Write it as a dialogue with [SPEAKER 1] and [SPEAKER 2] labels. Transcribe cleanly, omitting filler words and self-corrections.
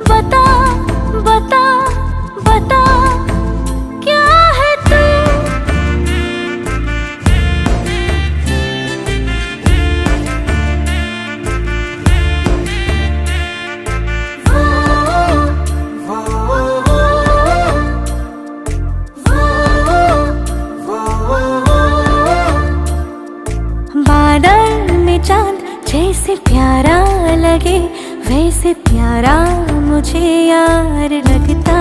[SPEAKER 1] बता बता बता क्या है तू। बादल में चांद जैसे प्यारा लगे, वैसे प्यारा मुझे यार लगता